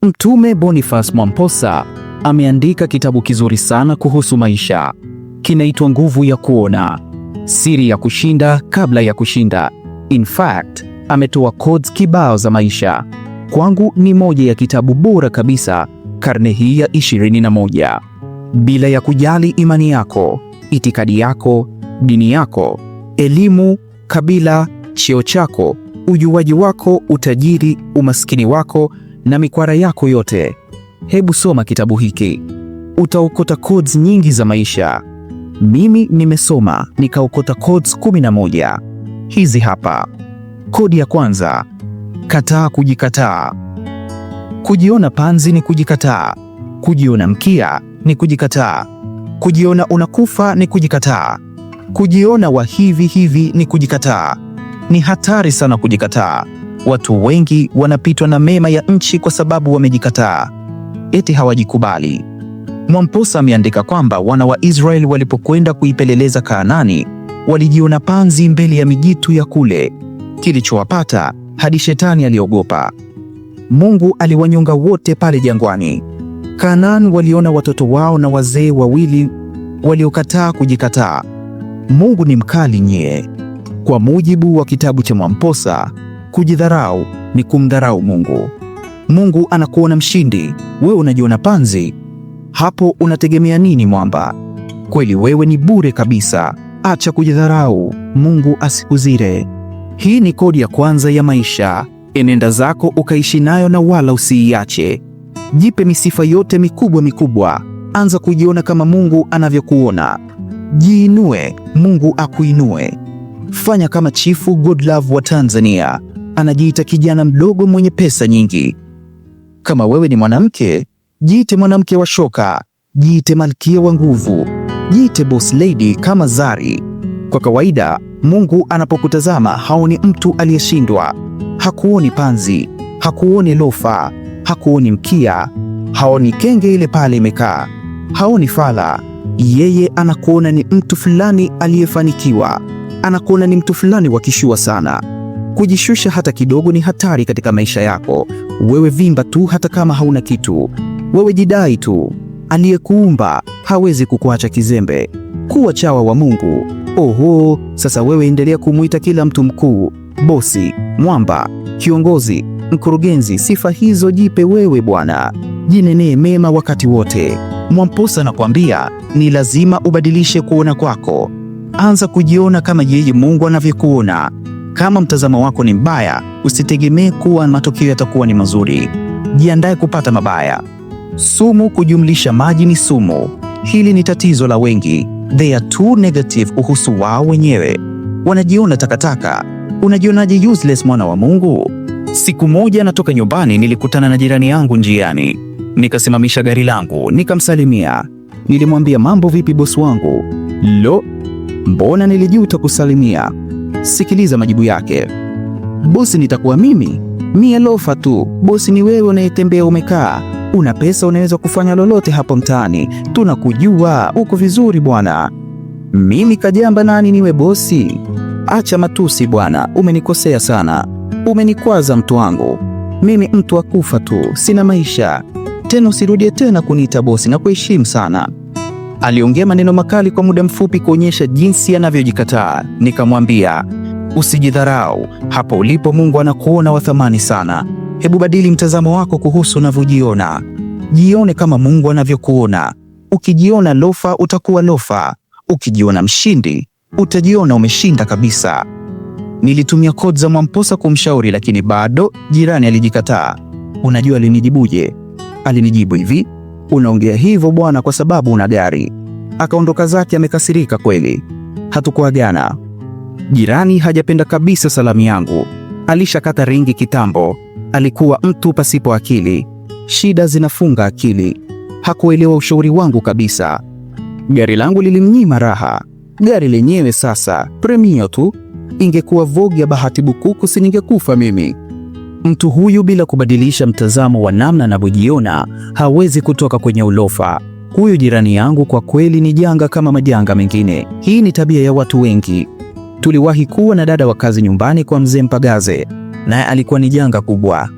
Mtume Boniface Mwamposa ameandika kitabu kizuri sana kuhusu maisha. Kinaitwa Nguvu ya Kuona, Siri ya Kushinda Kabla ya Kushinda. In fact, ametoa codes kibao za maisha. Kwangu ni moja ya kitabu bora kabisa karne hii ya 21. Bila ya kujali imani yako, itikadi yako, dini yako, elimu, kabila, cheo chako, ujuaji wako, utajiri, umaskini wako na mikwara yako yote. Hebu soma kitabu hiki. Utaokota codes nyingi za maisha. Mimi nimesoma nikaokota codes 11. Hizi hapa. Kodi ya kwanza: kataa kujikataa. Kujiona panzi ni kujikataa. Kujiona mkia ni kujikataa. Kujiona unakufa ni kujikataa. Kujiona wa hivi hivi ni kujikataa. Ni hatari sana kujikataa. Watu wengi wanapitwa na mema ya nchi kwa sababu wamejikataa, eti hawajikubali. Mwamposa ameandika kwamba wana wa Israeli walipokwenda kuipeleleza Kanaani walijiona panzi mbele ya mijitu ya kule. Kilichowapata hadi shetani aliogopa. Mungu aliwanyonga wote pale jangwani. Kanaani waliona watoto wao na wazee wawili waliokataa kujikataa. Mungu ni mkali nyie. Kwa mujibu wa kitabu cha Mwamposa, kujidharau ni kumdharau Mungu. Mungu anakuona mshindi, wewe unajiona panzi. Hapo unategemea nini mwamba? Kweli wewe ni bure kabisa. Acha kujidharau, Mungu asikuzire. Hii ni kodi ya kwanza ya maisha. Enenda zako ukaishi nayo na wala usiiache. Jipe misifa yote mikubwa mikubwa. Anza kujiona kama Mungu anavyokuona. Jiinue, Mungu akuinue. Fanya kama Chifu Godlove wa Tanzania. Anajiita kijana mdogo mwenye pesa nyingi. Kama wewe ni mwanamke, jiite mwanamke wa shoka. Jiite malkia wa nguvu. Jiite boss lady kama Zari. Kwa kawaida, Mungu anapokutazama haoni mtu aliyeshindwa. Hakuoni panzi, hakuoni lofa, hakuoni mkia, haoni kenge ile pale imekaa, haoni fala. Yeye anakuona ni mtu fulani aliyefanikiwa. Anakuona ni mtu fulani wa kishua sana. Kujishusha hata kidogo ni hatari katika maisha yako. Wewe vimba tu hata kama hauna kitu. Wewe jidai tu. Aliyekuumba hawezi kukuacha kizembe. Kuwa chawa wa Mungu. Oho, sasa wewe endelea kumuita kila mtu mkuu, bosi, mwamba, kiongozi, mkurugenzi. Sifa hizo jipe wewe bwana. Jinenee mema wakati wote. Mwamposa anakuambia ni lazima ubadilishe kuona kwako. Anza kujiona kama yeye Mungu anavyokuona. Kama mtazamo wako ni mbaya, usitegemee kuwa matokeo yatakuwa ni mazuri. Jiandae kupata mabaya. Sumu kujumlisha maji ni sumu. Hili ni tatizo la wengi. They are too negative kuhusu wao wenyewe. Wanajiona takataka. Unajionaje useless mwana wa Mungu? Siku moja natoka nyumbani, nilikutana na jirani yangu njiani. Nikasimamisha gari langu, nikamsalimia. Nilimwambia mambo vipi bosi wangu? Lo, mbona nilijuta kusalimia. Sikiliza majibu yake. Bosi nitakuwa mimi? Mie lofa tu. Bosi ni wewe unayetembea umekaa. Una pesa, unaweza kufanya lolote hapo mtaani. Tunakujua, uko vizuri bwana. Mimi kajamba nani niwe bosi? Acha matusi bwana, umenikosea sana. Umenikwaza mtu wangu. Mimi mtu akufa tu, sina maisha. Tena usirudie tena kuniita bosi na kuheshimu sana. Aliongea maneno makali kwa muda mfupi kuonyesha jinsi anavyojikataa. Nikamwambia, usijidharau. Hapo ulipo Mungu anakuona wa thamani sana. Hebu badili mtazamo wako kuhusu unavyojiona. Jione kama Mungu anavyokuona. Ukijiona lofa utakuwa lofa. Ukijiona mshindi utajiona umeshinda kabisa. Nilitumia kodi za Mwamposa kumshauri, lakini bado jirani alijikataa. Unajua alinijibuje? Alinijibu hivi, unaongea hivyo bwana kwa sababu una gari. Akaondoka zake amekasirika kweli. Hatukuagana. Jirani hajapenda kabisa salamu yangu. Alishakata ringi kitambo. Alikuwa mtu pasipo akili. Shida zinafunga akili. Hakuelewa ushauri wangu kabisa. Gari langu lilimnyima raha. Gari lenyewe sasa premium tu. Ingekuwa Vogue ya Bahati Bukuku siningekufa mimi. Mtu huyu bila kubadilisha mtazamo wa namna anavyojiona hawezi kutoka kwenye ulofa. Huyu jirani yangu kwa kweli ni janga kama majanga mengine. Hii ni tabia ya watu wengi. Tuliwahi kuwa na dada wa kazi nyumbani kwa mzee Mpagaze, naye alikuwa ni janga kubwa.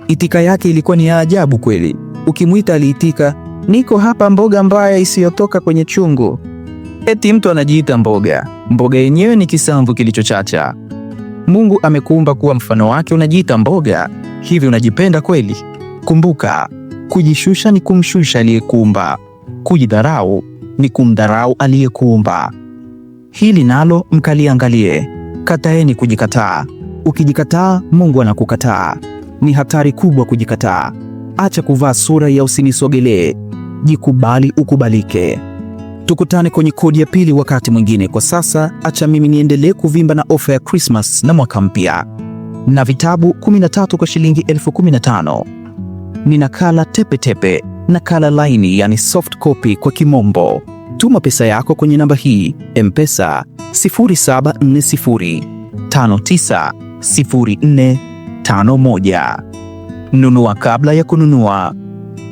Itika yake ilikuwa ni ya ajabu kweli. Ukimwita aliitika, niko hapa, mboga mbaya isiyotoka kwenye chungu. Eti mtu anajiita mboga. Mboga yenyewe ni kisamvu kilichochacha. Mungu amekuumba kuwa mfano wake, unajiita mboga? Hivi unajipenda kweli? Kumbuka, kujishusha ni kumshusha aliyekuumba. Kujidharau ni kumdharau aliyekuumba. Hili nalo mkaliangalie. Kataeni kujikataa. Ukijikataa, Mungu anakukataa. Ni hatari kubwa kujikataa. Acha kuvaa sura ya usinisogelee. Jikubali ukubalike. Tukutane kwenye kodi ya pili wakati mwingine. Kwa sasa, acha mimi niendelee kuvimba na ofa ya Christmas na mwaka mpya. Na vitabu 13 kwa shilingi 15,000. Ni nakala tepe, nakala laini, yani soft copy kwa kimombo. Tuma pesa yako kwenye namba hii, M-Pesa 0740590451. Nunua kabla ya kununua.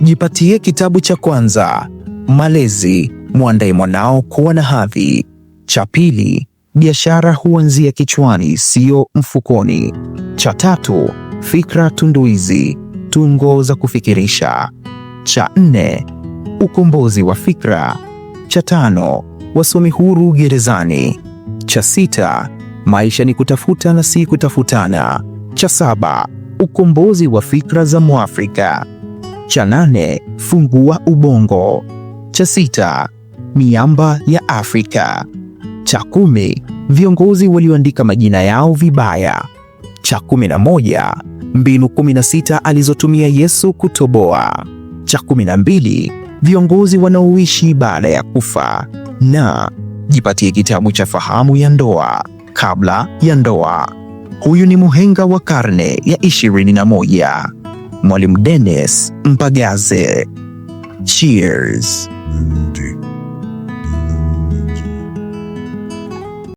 Jipatie kitabu cha kwanza, Malezi, mwandae mwanao kuwa na hadhi. Cha pili, Biashara huanzia kichwani, sio mfukoni. Cha tatu, Fikra tunduizi, tungo za kufikirisha. Cha nne, Ukombozi wa fikra. Cha tano, Wasomi huru gerezani. Cha sita, Maisha ni kutafuta na si kutafutana. Cha saba, Ukombozi wa fikra za Mwafrika. Cha nane, Fungua ubongo. Cha sita, Miamba ya Afrika. Cha 10, Viongozi walioandika majina yao vibaya. Cha 11, Mbinu 16 alizotumia Yesu kutoboa. Cha 12, Viongozi wanaoishi baada ya kufa. Na jipatie kitabu cha Fahamu ya Ndoa kabla ya ndoa. Huyu ni muhenga wa karne ya 21, Mwalimu Dennis Mpagaze. Cheers.